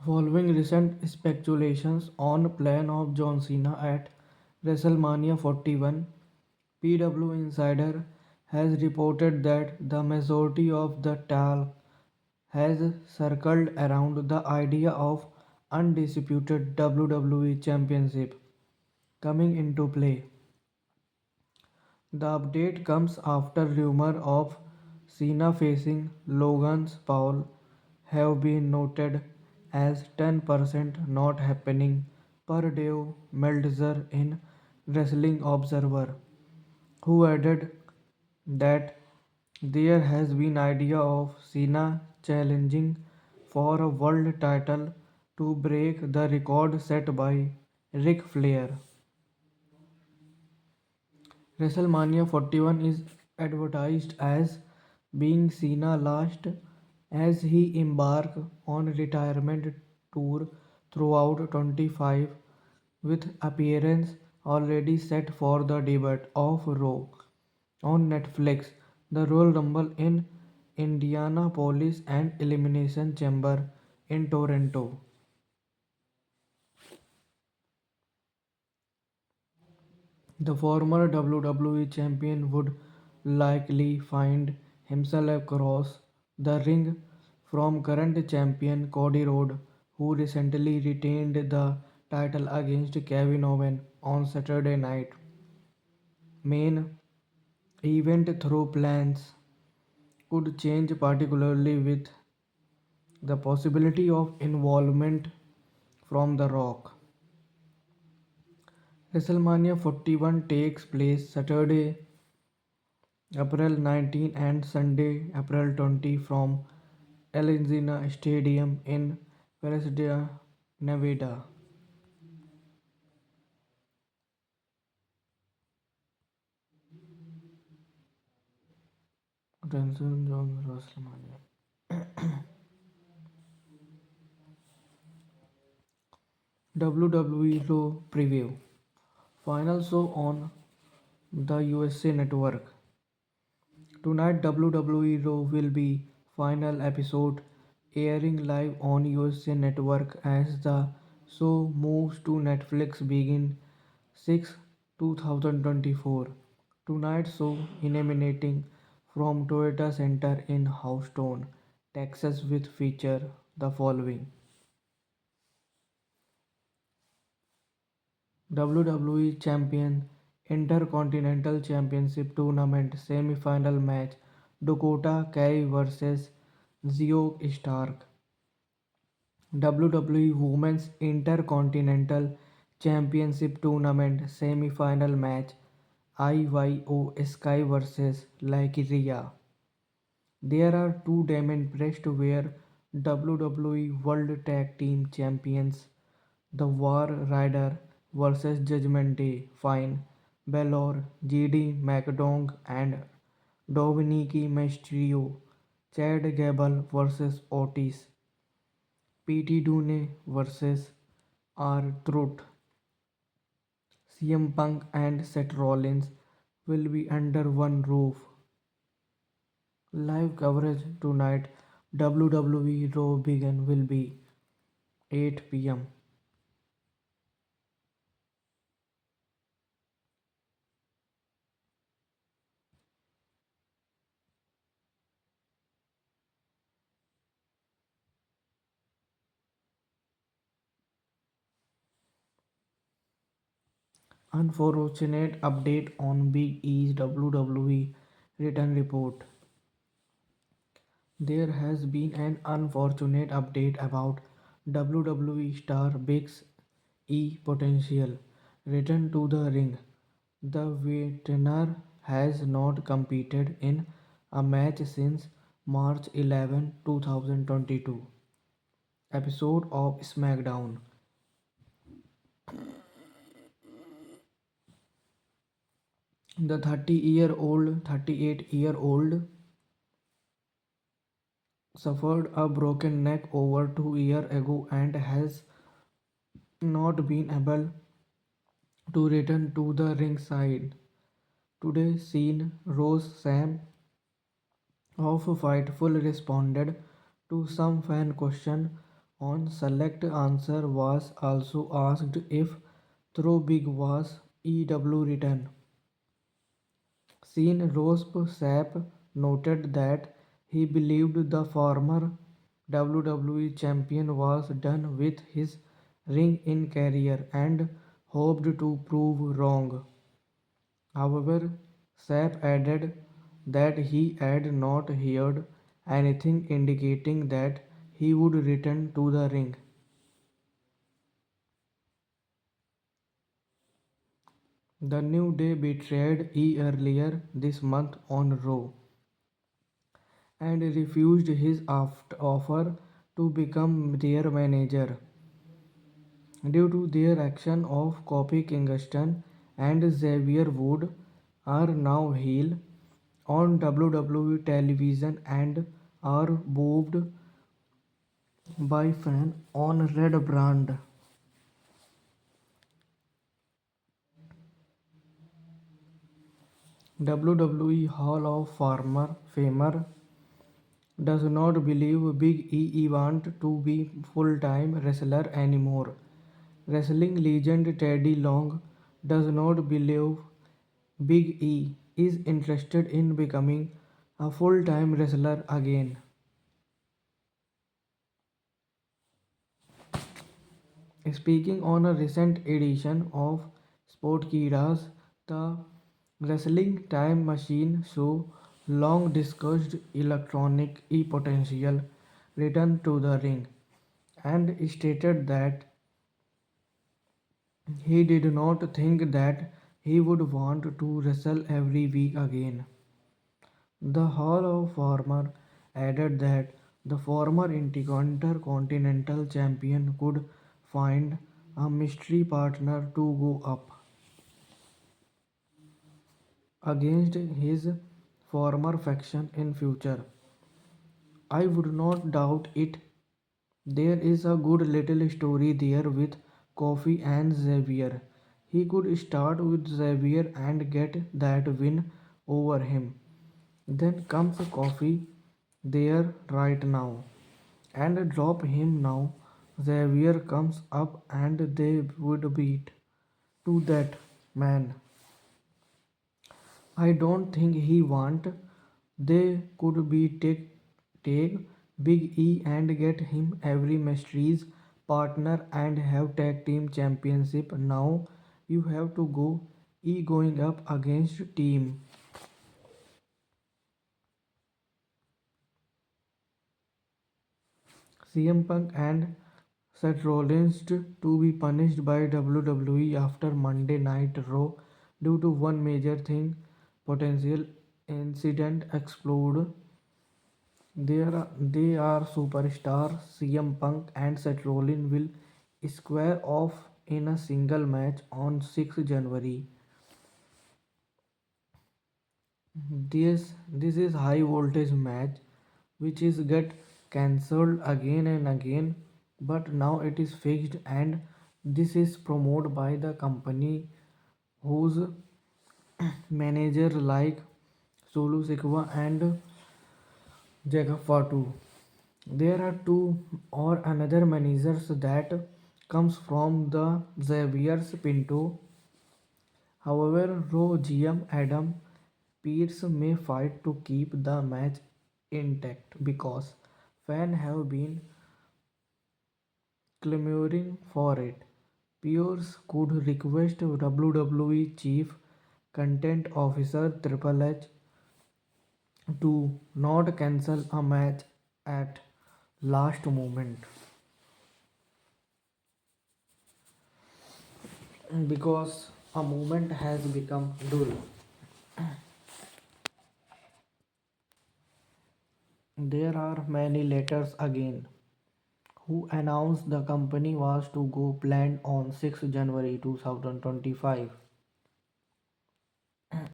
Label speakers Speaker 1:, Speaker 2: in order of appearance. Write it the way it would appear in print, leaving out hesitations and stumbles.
Speaker 1: Following recent speculations on plan of John Cena at WrestleMania 41, PW Insider has reported that the majority of the talk has circled around the idea of undisputed WWE Championship coming into play. The update comes after rumor of Cena facing Logan Paul have been noted as 10% not happening per Dave Meltzer in Wrestling Observer, who added that there has been idea of Cena challenging for a world title to break the record set by Ric Flair. WrestleMania 41 is advertised as being Cena last as he embarked on retirement tour throughout 25 with appearance already set for the debut of Raw on Netflix, the Royal Rumble in Indianapolis and Elimination Chamber in Toronto. The former WWE champion would likely find himself across the ring from current champion Cody Rhodes, who recently retained the title against Kevin Owens on Saturday night main event through plans could change, particularly with the possibility of involvement from The Rock. WrestleMania 41 takes place Saturday, April 19 and Sunday, April 20 from Alenzina Stadium in Pasadena, Nevada. Johnson Jones WrestleMania. WWE Raw Preview. Final show on the USA Network. Tonight WWE Raw will be final episode airing live on USA Network as the show moves to Netflix begin 6 2024. Tonight's show emanating from Toyota Center in Houston, Texas with feature the following: WWE Champion Intercontinental Championship Tournament Semi-Final match Dakota Kai vs. Zio Stark. WWE Women's Intercontinental Championship Tournament Semi-Final match IYO Sky vs. Lyria. There are two Damon Priest were WWE World Tag Team Champions. The War Rider vs Judgment Day, Finn Balor, JD McDonagh and Dominic Mysterio, Chad Gable vs Otis, Pete Dunne vs R-Truth, CM Punk and Seth Rollins will be under one roof. Live coverage tonight WWE Raw begin will be 8 p.m. Unfortunate update on Big E's WWE written report. There has been an unfortunate update about WWE star Big E potential return to the ring. The veteran has not competed in a match since March 11, 2022 episode of SmackDown. The 38-year-old suffered a broken neck over 2 years ago and has not been able to return to the ringside. Today, seen Rose Sam of Fightful responded to some fan question On select answer was also asked if throw big was EW written. Sean Rossp Sapp noted that he believed the former WWE champion was done with his ring-in career and hoped to prove wrong. However, Sapp added that he had not heard anything indicating that he would return to the ring. The New Day betrayed E earlier this month on Raw and refused his offer to become their manager due to their action of Kofi Kingston and Xavier Wood are now heel on WWE television and are booed by fans on Red Brand. WWE Hall of Famer does not believe Big E want to be full-time wrestler anymore. Wrestling legend Teddy Long does not believe Big E is interested in becoming a full-time wrestler again. Speaking on a recent edition of Sportkeedas, the Wrestling Time Machine show long discussed electronic E potential return to the ring and stated that he did not think that he would want to wrestle every week again. The Hall of Famer added that the former Intercontinental Champion could find a mystery partner to go up against his former faction in future. I would not doubt it. There is a good little story there with Kofi and Xavier. He could start with Xavier and get that win over him. Then comes Kofi there right now and drop him now. Xavier comes up and they would beat to that man. I don't think he want. They could be take Big E and get him every mysteries partner and have tag team championship. Now you have to go E going up against team. CM Punk and Seth Rollins to be punished by WWE after Monday Night Raw due to one major thing potential incident explode. They are superstars. CM Punk and Seth Rollins will square off in a single match on 6 January. This is high voltage match which is get cancelled again and again, but now it is fixed and this is promoted by the company whose manager like Sulu Sikwa and Jacob Fatu. There are two or another managers that comes from the Xavier's Pinto. However, Raw GM Adam Pearce may fight to keep the match intact because fans have been clamoring for it. Pearce could request WWE Chief Content Officer Triple H to not cancel a match at last moment because a moment has become dull. There are many letters again who announced the company was to go planned on 6 January 2025.